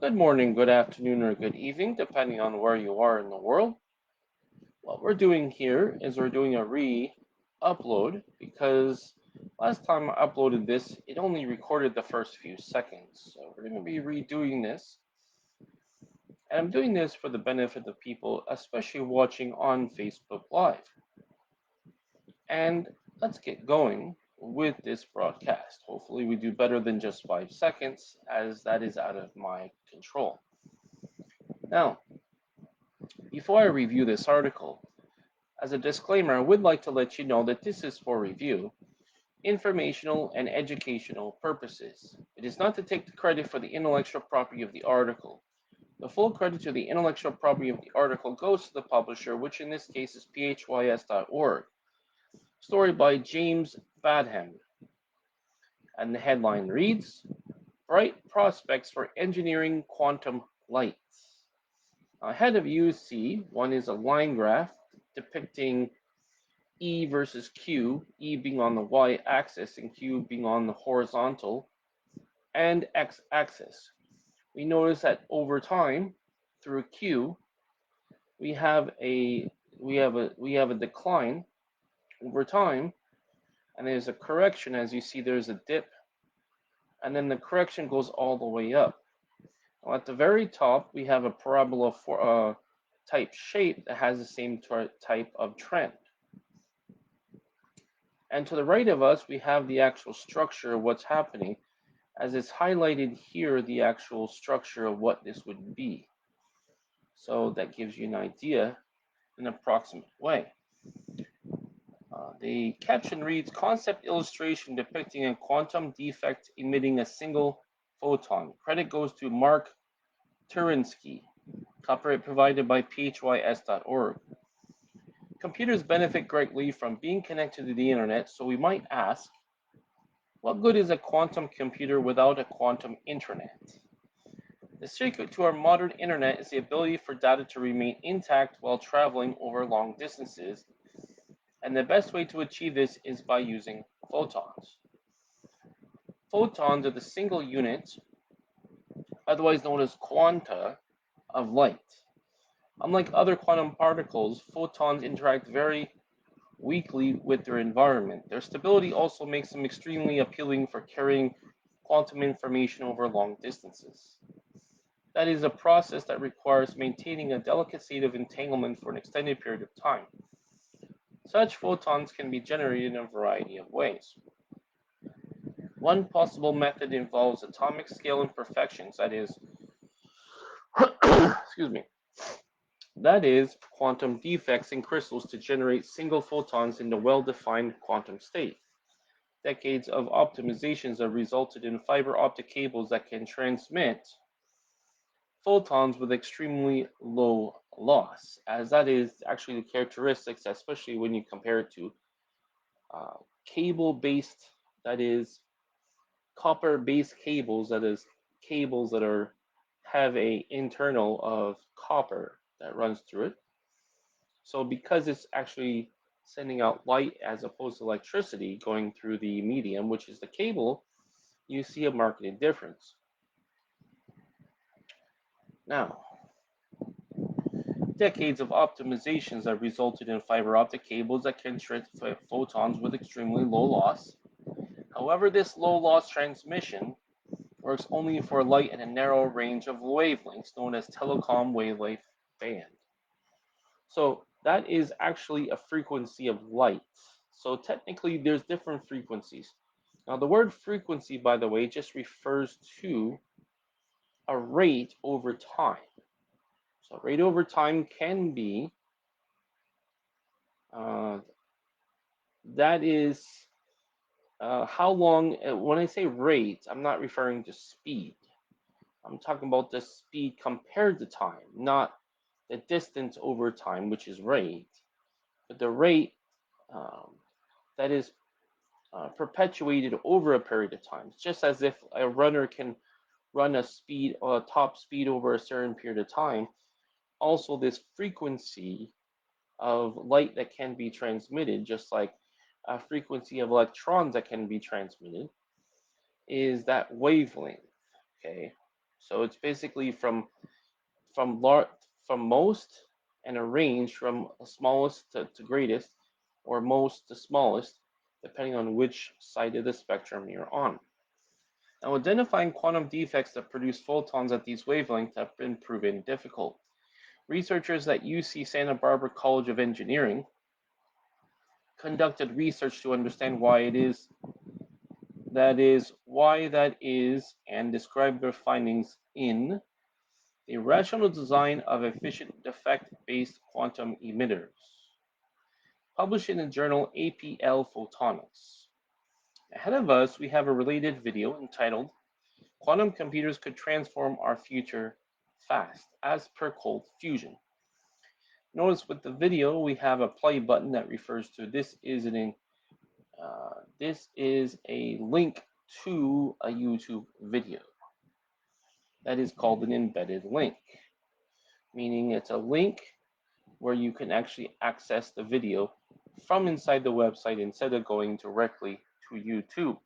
Good morning, good afternoon, or good evening, depending on where you are in the world. What we're doing here is we're doing a re-upload because last time I uploaded this, it only recorded the first few seconds. So we're going to be redoing this. And I'm doing this for the benefit of people, especially watching on Facebook Live. And let's get going with this broadcast. Hopefully we do better than just 5 seconds, as that is out of my control. Now, before I review this article, as a disclaimer, I would like to let you know that this is for review, informational, and educational purposes. It is not to take the credit for the intellectual property of the article. The full credit to the intellectual property of the article goes to the publisher, which in this case is phys.org. Story by James Badham. And the headline reads, Bright Prospects for Engineering Quantum Lights. Ahead of you see, one is a line graph depicting E versus Q, E being on the y-axis and Q being on the horizontal and x-axis. We notice that over time, through Q, we have a decline over time, and there's a correction. As you see, there's a dip, and then the correction goes all the way up. Now, at the very top, we have a parabola for type shape that has the same type of trend. And to the right of us, we have the actual structure of what's happening, as it's highlighted here, the actual structure of what this would be. So that gives you an idea, an approximate way. The caption reads, Concept illustration depicting a quantum defect emitting a single photon. Credit goes to Mark Turinsky. Copyright provided by phys.org. Computers benefit greatly from being connected to the internet, so we might ask, what good is a quantum computer without a quantum internet? The secret to our modern internet is the ability for data to remain intact while traveling over long distances, and the best way to achieve this is by using photons. Photons are the single unit, otherwise known as quanta, of light. Unlike other quantum particles, photons interact very weakly with their environment. Their stability also makes them extremely appealing for carrying quantum information over long distances. That is a process that requires maintaining a delicate state of entanglement for an extended period of time. Such photons can be generated in a variety of ways. One possible method involves atomic scale imperfections, that is, excuse me, that is, quantum defects in crystals to generate single photons in a well-defined quantum state. Decades of optimizations have resulted in fiber optic cables that can transmit photons with extremely low loss, as that is actually the characteristics, especially when you compare it to cable-based, that is, copper-based cables, that is, cables that have a internal of copper that runs through it. So because it's actually sending out light as opposed to electricity going through the medium, which is the cable, you see a marked difference. Now, decades of optimizations have resulted in fiber optic cables that can transmit photons with extremely low loss. However, this low loss transmission works only for light in a narrow range of wavelengths known as telecom wavelength band. So that is actually a frequency of light. So technically there's different frequencies. Now the word frequency, by the way, just refers to a rate over time. So rate over time can be, that is how long, when I say rate, I'm not referring to speed. I'm talking about the speed compared to time, not the distance over time, which is rate, but the rate that is perpetuated over a period of time. It's just as if a runner can run a top speed over a certain period of time. Also, this frequency of light that can be transmitted, just like a frequency of electrons that can be transmitted, is that wavelength. Okay, So it's basically from most and a range from smallest to greatest, or most to smallest, depending on which side of the spectrum you're on. Now, identifying quantum defects that produce photons at these wavelengths have been proven difficult. Researchers at UC Santa Barbara College of Engineering conducted research to understand why that is, and described their findings in the rational design of efficient defect-based quantum emitters, published in the journal APL Photonics. Ahead of us, we have a related video entitled Quantum Computers Could Transform Our Future Fast, as per cold fusion. Notice with the video, we have a play button that refers to this is a link to a YouTube video. That is called an embedded link, meaning it's a link where you can actually access the video from inside the website instead of going directly to YouTube.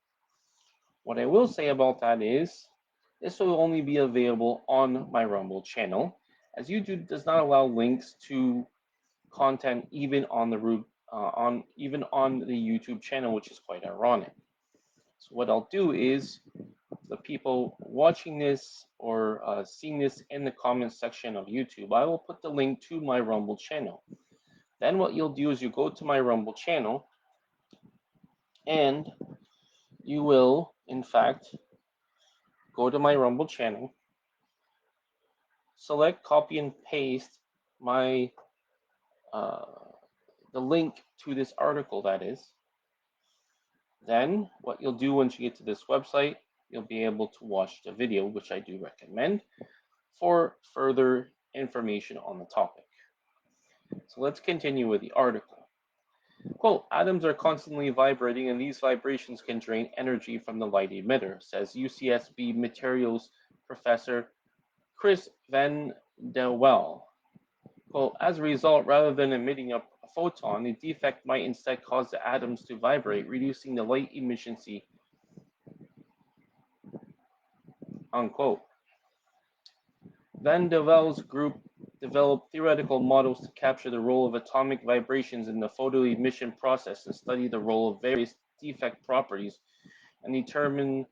What I will say about that is this will only be available on my Rumble channel, as YouTube does not allow links to content even on the YouTube channel, which is quite ironic. So what I'll do is, the people watching this or seeing this in the comments section of YouTube, I will put the link to my Rumble channel. Then what you'll do is you go to my Rumble channel, and you will, in fact, go to my Rumble channel, select copy and paste my the link to this article, that is. Then what you'll do once you get to this website, you'll be able to watch the video, which I do recommend, for further information on the topic. So let's continue with the article. Quote, atoms are constantly vibrating, and these vibrations can drain energy from the light emitter, says UCSB materials professor Chris Van de Wel. Quote, as a result, rather than emitting a photon, the defect might instead cause the atoms to vibrate, reducing the light emission, unquote. Van de Wel's group developed theoretical models to capture the role of atomic vibrations in the photoemission process and study the role of various defect properties and determining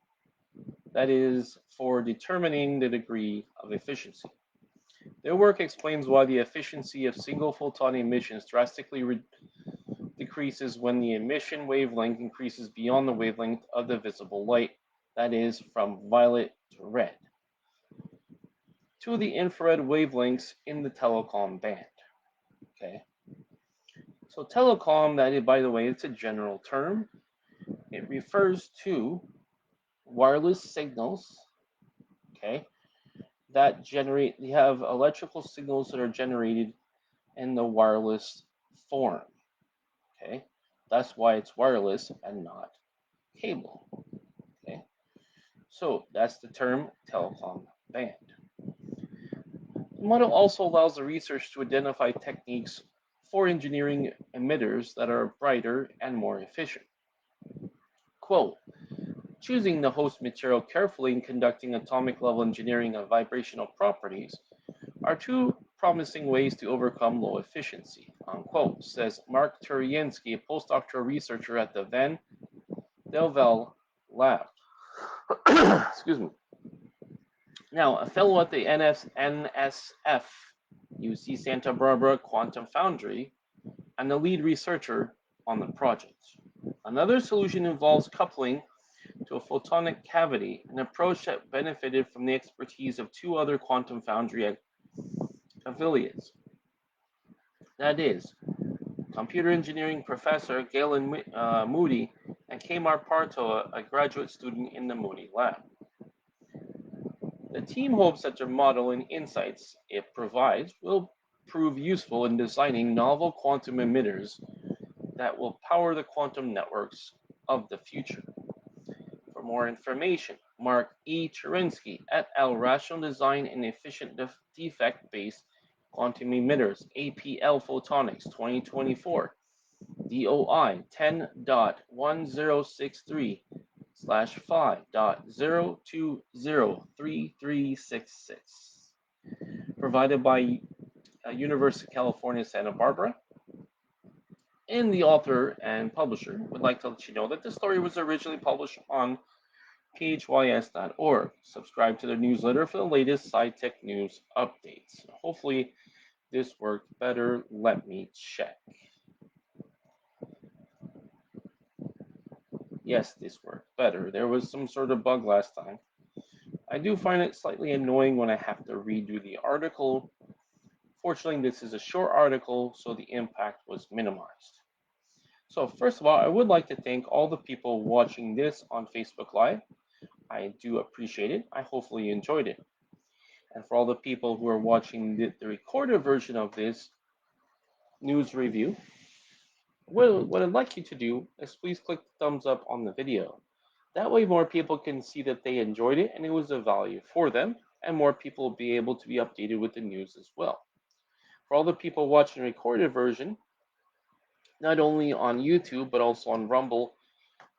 the degree of efficiency. Their work explains why the efficiency of single photon emissions drastically decreases when the emission wavelength increases beyond the wavelength of the visible light, that is, from violet to red, to the infrared wavelengths in the telecom band. Okay. So telecom, that is, by the way, it's a general term. It refers to wireless signals, okay, that you have electrical signals that are generated in the wireless form, okay? That's why it's wireless and not cable, okay? So that's the term telecom band. The model also allows the research to identify techniques for engineering emitters that are brighter and more efficient. Quote, choosing the host material carefully and conducting atomic level engineering of vibrational properties are two promising ways to overcome low efficiency, unquote, says Mark Turiensky, a postdoctoral researcher at the Van de Wel lab. Excuse me. Now, a fellow at the NSF, UC Santa Barbara Quantum Foundry, and the lead researcher on the project. Another solution involves coupling to a photonic cavity, an approach that benefited from the expertise of two other Quantum Foundry affiliates. That is, computer engineering professor Galen Moody and Kmar Partoa, a graduate student in the Moody lab. The team hopes that their model and insights it provides will prove useful in designing novel quantum emitters that will power the quantum networks of the future. For more information, Mark E. Turinsky et al. Rational Design and Efficient Defect-Based Quantum Emitters, APL Photonics 2024, DOI 10.1063, 5.0203366, provided by University of California, Santa Barbara. And the author and publisher would like to let you know that the story was originally published on phys.org. Subscribe to the newsletter for the latest sci-tech news updates. Hopefully this worked better. Let me check. Yes, this worked better. There was some sort of bug last time. I do find it slightly annoying when I have to redo the article. Fortunately, this is a short article, so the impact was minimized. So first of all, I would like to thank all the people watching this on Facebook Live. I do appreciate it. I hopefully enjoyed it. And for all the people who are watching the recorded version of this news review, what I'd like you to do is please click the thumbs up on the video. That way more people can see that they enjoyed it and it was of value for them, and more people will be able to be updated with the news as well. For all the people watching the recorded version, not only on YouTube but also on Rumble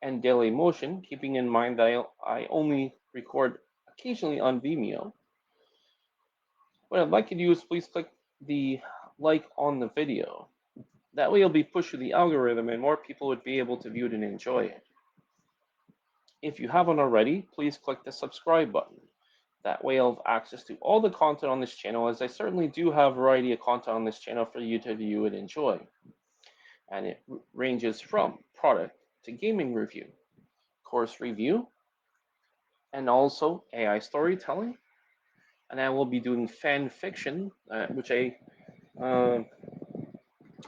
and Daily Motion, keeping in mind that I only record occasionally on Vimeo, what I'd like you to do is please click the like on the video. That way you'll be pushed through the algorithm and more people would be able to view it and enjoy it. If you haven't already, please click the subscribe button. That way you'll have access to all the content on this channel, as I certainly do have a variety of content on this channel for you to view and enjoy. And it ranges from product to gaming review, course review, and also AI storytelling. And I will be doing fan fiction, which I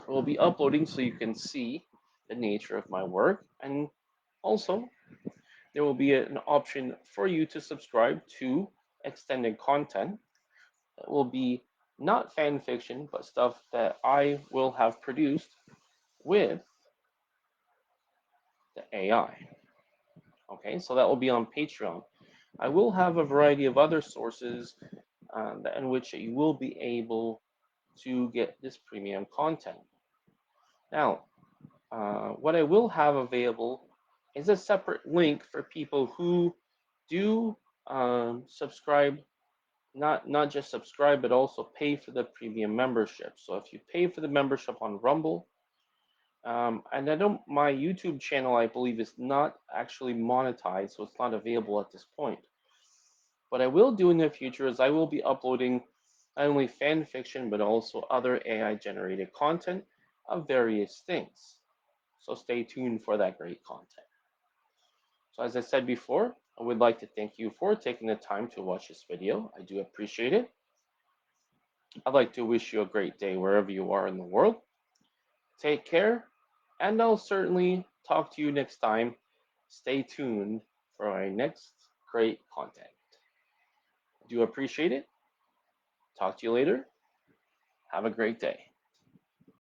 will be uploading so you can see the nature of my work. And also, there will be an option for you to subscribe to extended content that will be not fan fiction, but stuff that I will have produced with the AI. Okay, so that will be on Patreon. I will have a variety of other sources in which you will be able to get this premium content. Now, what I will have available is a separate link for people who do subscribe, not just subscribe, but also pay for the premium membership. So if you pay for the membership on Rumble, and I don't, my YouTube channel, I believe, is not actually monetized, so it's not available at this point. What I will do in the future is I will be uploading not only fan fiction, but also other AI generated content of various things. So stay tuned for that great content. So as I said before, I would like to thank you for taking the time to watch this video. I do appreciate it. I'd like to wish you a great day wherever you are in the world. Take care, and I'll certainly talk to you next time. Stay tuned for our next great content. I do appreciate it. Talk to you later. Have a great day.